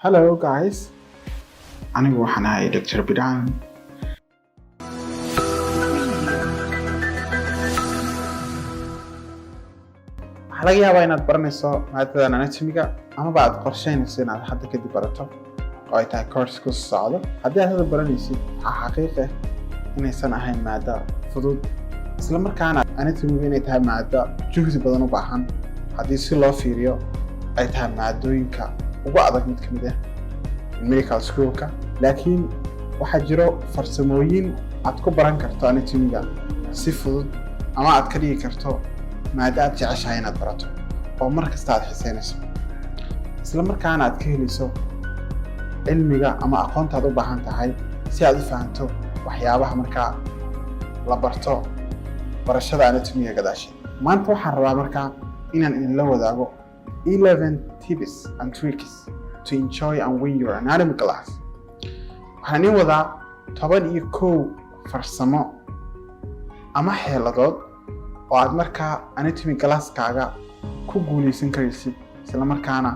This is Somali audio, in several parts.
Hello guys, anigu waxaan ahay Dr. Bidaan. Waxaa laga yaabaa inaad baranayso maadadan anatomiga amaba aad qorsheynayso inaad hadda kadib barato oo ay tahay course ku socdo. Haddii aad hadda baranaysid, waxaa xaqiiq ah inaysan ahayn maada fudud, isla markaana anatomiga inay tahay maada juhdi badan u baahan. Haddii si loo fiiriyo ay tahay maadooyinka ugu adag mid ka mid ah medical schoolka, laakiin waxaa jiro farsamooyin aad ku baran karto anatomiga si fudud ama aad ka dhigi karto maada aad jeceshahay inaad barato oo mar kasta aad xiiseynayso, isla markaana aad ka helayso cilmiga ama aqoonta aad u baahan tahay si aad u fahanto waxyaabaha markaa la barto barashada anatomiga gadaasheed. Maanta waxaan rabaa markaa inaan idinla wadaago 11 tips and tricks to enjoy and win your anatomy class. Waxaan idin wadaa 11 farsamo ama xeeladood oo aad markaa anatomy classkaaga ku guuleysan karaysid, isla markaana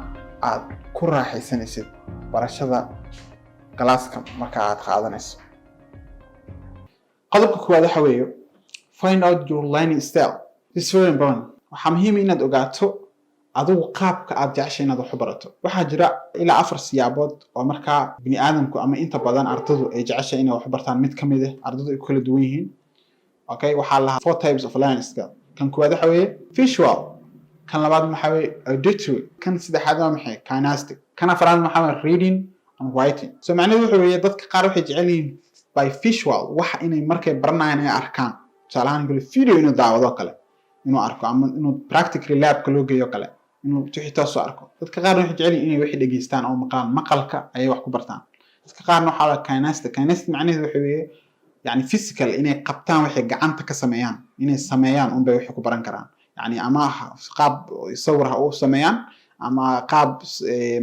aad ku raaxaysanaysid barashada classka marka aad qaadanayso. Qodobka koowaad waxa weeye find out your learning style. This is very important. Waxaa muhiim ah inaad ogaato adigu qaabka aad jeceshay inaad wax u barato. Waxaa jira ilaa 4 siyaabood oo markaa bini aadamku ama inta badan ardaydu ay jeceshay inay wax u bartaan. Mid ka mid ah ardaydu ay kala duwan yihiin. Okay, waxaa la 4 types of learning style. Kan koowaad waxa weeye visual, kan labaad waxa weeye auditory, kan saddexaad waa maxay kinesthetic, kan afraad waxa weeye reading and writing. So macnaheedu waxa weeye dadka qaar waxay jecel yihiin by visual waxa inay markay baranayaan ay arkaan. Tusaale ahaan video inuu daawado kale, inuu arko ama inuu practically labka loo geeyo kale, inuu xitaa soo arko. Dadka qaar waxay jecel yihiin inay wax dhageystaan oo maqalka ay wax ku bartaan. Dadka qaarna waxa la kinesthetic. Kinesthetic macnaheedu waxa weeye يعني physical inay qabtaan waxay gacanta ka sameeyaan, inay sameeyaan un bay wax ku baran karaan. يعني ama qaab sawir ha u sameeyaan ama qaab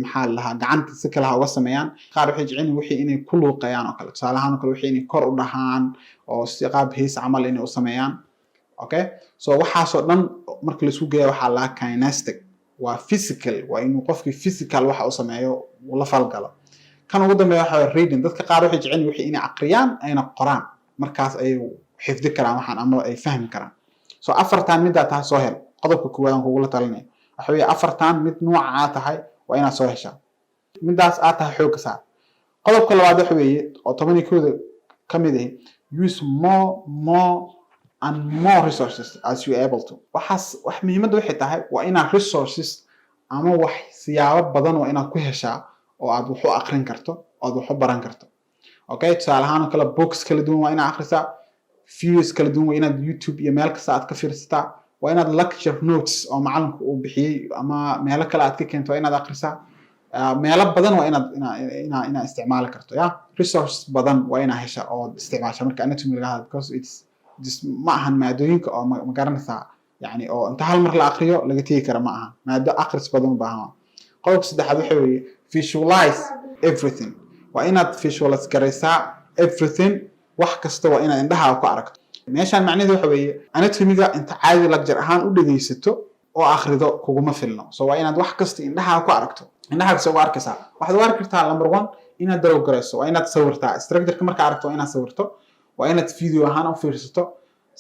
maxaa la gacanta si kale ha uga sameeyaan. Qaar waxay jecel yihiin wixii inay ku luuqayaan oo kale, tusaale ahaan kale wixii inay kor u dhahaan oo si qaab hees camal inay u sameeyaan. Okay, so waxaas oo dhan marka la isku geeyo waxaa la kinesthetic, waa physical, waa inuu qofkii physical waxa uu sameeyo uu la falgalo. kan ugu dambeeya waxa reading. Dadka qaar waxay jecel yihiin wixii inay aqriyaan ayna qoraan, markaas ay xifdi karaan waxaan ama ay fahmi karaan. So afartan mid aad tahay soo hel. Qodobka koowaad aan kugu la talinay waxa weeye afartan mid nooca tahay waa inaad soo heshaa, midaas aad tahay xoog saar. Qodobka labaad waxa weeye oo 11 ka mid ah use more and more resources as you are able to. wax muhiimadu waxay tahay waa inaad resources ama wax siyaabo badan oo inaad ku heshaa oo aad wax u aqrin karto oo aad wax u baran karto. Okay, tusaale ahaan kala books kala duwan waa inaad akhrisaa, videos kala duwan waa inaad YouTube iyo meel kasta aad ka fiirsataa, waa inaad lecture notes oo macalinku uu bixiyay ama meelo kale aad ka keento waa inaad akhrisaa. meelo badan waa inaad isticmaali karto. Resource badan waa inaad heshaa oo isticmaasha marka anatomy laga hadlo, because it's just ma ahan maadooyinka oo ma garanaysaa yani oo inta hal mar la akhriyo laga tagi kara ma ahan, maado akhris badan u baahan. qodobka saddexaad waxa weeye visualize everything. waa inaad visualize garaysaa everything, wax kasta waa inaad indhaha ku aragto. meeshaan macnaheedu waxa weeye anatomiga inta caadi lecture ahaan u dhageysato oo akhrido kuguma filno. So waa inaad wax kasta indhaha ku aragto. indhaha soo arkaysaa waxaad u arki kartaa number 1 inaad darow garayso, waa inaad sawirtaa structure-ka marka aragto waa inaad sawirto, waa inaad video ahaan u fiirsato,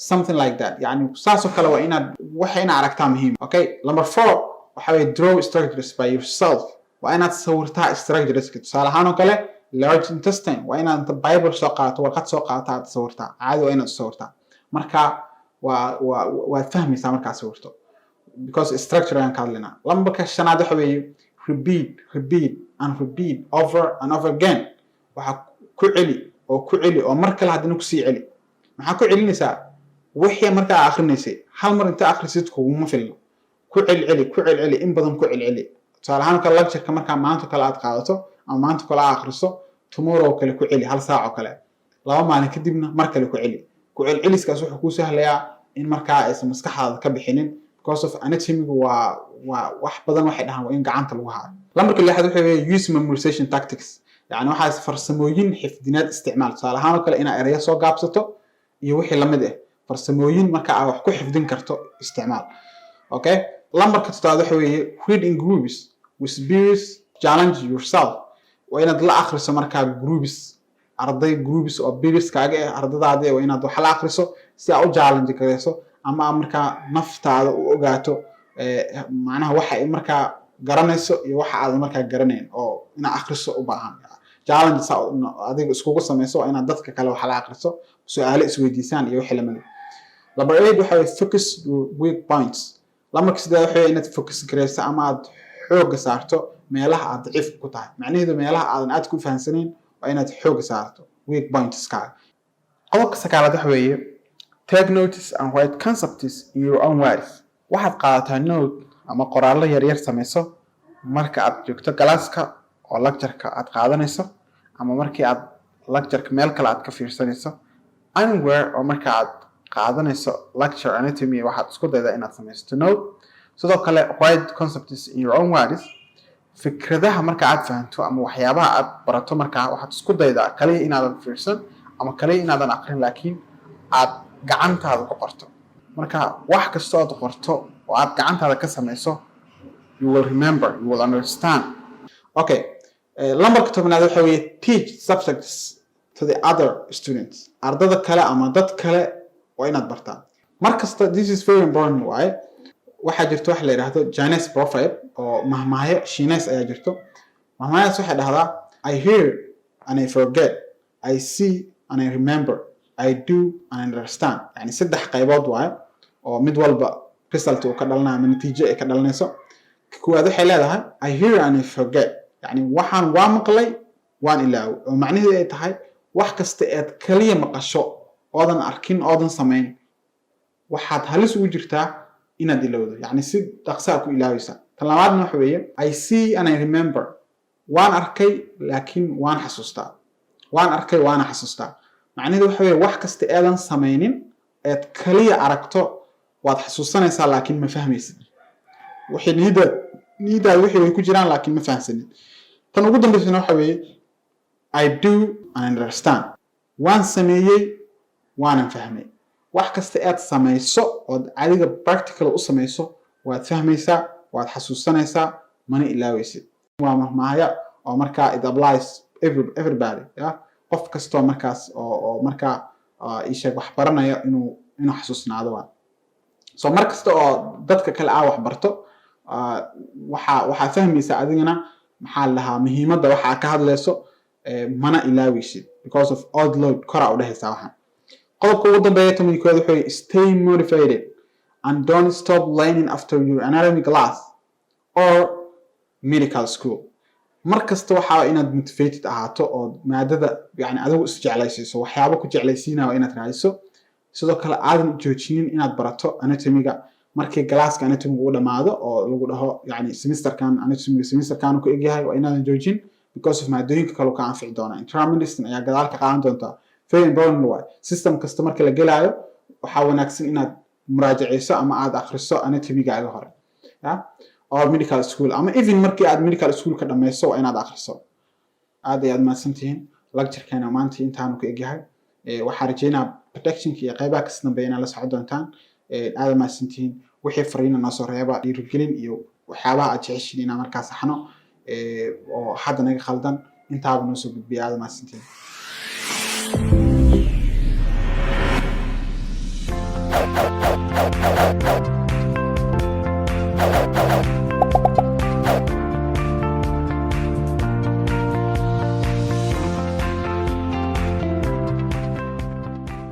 something like that. yani saasoo kale waa inaad wax inaad aragtaa muhiim. Okay, number 4 waxa weeye draw structures by yourself. waa inaad sawirtaa structures. tusaale ahaan oo kale large intestine, waa inaad inta bible soo qaadato, warqad soo qaadato aad sawirtaa. caadi waa inaad sawirtaa. marka waa fahmaysaa markaa sawirto, because structure aan ka hadlaynaa. lambarka 5 waxa weeye repeat over and over again. waxa ku celi oo mar kale hadana ku sii celi. maxaa ku celinaysaa wixii markaa akhrineysay hal mar inta akhrisid kuguma filno. ku celi in badan ku celi. tusaale ahaan kale lecture-ka markaa maanta kale aad qaadato ama maanta kale aad akhriso, tomorrow kale ku celi, hal saac oo kale, 2 maalin kadibna mar kale ku celi. ku celceliskaas wuxuu ku sahlayaa in markaa aysan maskaxdaada ka bixinin, because of anatomy waa wax badan waxay dhahaan waa in gacanta lagu haayo. lambarka 6 waxa weeye use memorization tactics. yani waxaas farsamooyin xifdinaad isticmaal. tusaale ahaan kale inaad erayo soo gaabsato iyo wixii la mid ah, farsamooyin marka aad wax ku xifdin karto isticmaal. Okay, lambarka 7 waxa weeye read in groups with peers, challenge yourself. waa inaad la akhriso markaa groups arday groups oo peerskaaga ah ardadaada waa inaad wax la akhriso si aad u challenge gareyso ama markaa naftaada u ogaato macnaha waxa ay markaa garanayso iyo waxa aad markaa garanayn oo inaad akhriso u baahan challenge adiga iskugu samayso waa inaad dadka kale wax la akhriso su'aalo isweydiisaan iyo wixii lamid number 8 waxa way focus your weak points lama kasida waxa way inaad focus gareyso ama aad xoog saarto meelaha aad daciif ku tahay macnaheedu meelaha aad ku fahansaneyn waa inaad xoog saarto weak points ka qodobka sagaalaad waxa weeye take notice and write concepts in your own words waxaad qaadataa note ama qoraallo yar yar samayso marka aad joogto galaaska oo lecture-ka aad qaadanayso ama markii aad lecture-ka meel kale aad ka fiirsanayso anywhere oo marka aad qaadanayso lecture anatomy waxaad isku daydaa inaad samaysto note sidoo kale write concepts in your own words fikradaha marka aad fahanto ama waxyaabaha aad barato marka waxaad isku daydaa kaliya inaadan fiirsan ama kaliya inaadan aqrin laakiin aad gacantaada ku qorto marka wax kasta oo aad qorto oo aad gacantaada ka samayso you will remember, you will understand. Okay, lambarka tobnaad waxa weeye teach subjects to the other students ardada kale ama dad kale waa inaad bartaan markasta this is very important why waxaa jirto wax la yiraahdo Chinese proverb oo mahmaayo Shiineys ayaa jirto mahmaayaas waxay dhahdaa I hear and I forget, I see and I remember, I do and I understand yani saddex qaybood waay oo mid walba result uu ka dhalanayo ama natiijo ay ka dhalanayso kuwaad waxay leedahay I hear and I forget yani waxaan waa maqlay waan ilaawo oo macnaheedu ay tahay wax kasta aad kaliya maqasho oodan arkin oodan samayn waxaad halis ugu jirtaa inaad ilowdo yani si dhaqso ku ilaawaysa tan labaadna waxa weeye I see and I remember waan arkay laakiin waan xasuustaa waan arkay waana xasuustaa macnaheedu waxa weeye wax kasta aadan samaynin aad kaliya aragto waad xasuusanaysaa laakiin ma fahmaysid wixii nidaad wixii way ku jiraan laakiin ma fahansanin tan ugu dambeysana waxa weeye I do and understand waan sameeyay waanan fahmay wax kasta aad samayso oo adiga practical u samayso waad fahmaysaa waad xasuusanaysaa mana ilaawaysid waa mahmaaya oo markaa it applies everybody qof kasta markaas oo markaa isheeg wax baranaya inuu xasuusnaado waa so markasta oo dadka kale wax barto waxa fahmaysaa adigana maxaa lahaa muhiimadda waxa ka hadlayso mana ilaawaysid because of odd load kora u dhahaysaa waxaan qodobka ugu dambeeya tamidkood wuxuu stay motivated and don't stop learning after your anatomy class or medical school markasta waxa inaad motivated ahaato oo maadada yani adigu is jeclaysiiso waxyaabo ku jeclaysiinaa inaad raadiso sidoo kale aadan joojinin inaad barato anatomy-ga markii galaaska anatomy uu dhamaado oo lagu dhaho yani semesterkan anatomy ku egyahay waa inaadan joojin because of maadooyinka kale ka anfici doona internal medicine ayaa gadaal ka qaadan doonta very important way system kasta marka la gelaayo waxa wanaagsan inaad muraajaceyso ama aad akhriso anatomy-gaaga hore or medical school ama even markii aad medical school ka dhameyso waa inaad akhriso aad ayaad maasantihiin lecture-keena maanta intaanu ku egyahay waxaan rajeynayaa protection iyo qaybaha ka dambeeyana la socon doontaan aad maasantihiin wixii fariina noo soo reeba dhiirigelin iyo waxyaabaha aad jeceshiin inaan markaa saxno oo hadda naga khaldan intaaba noo soo gudbiya aad maasantihiin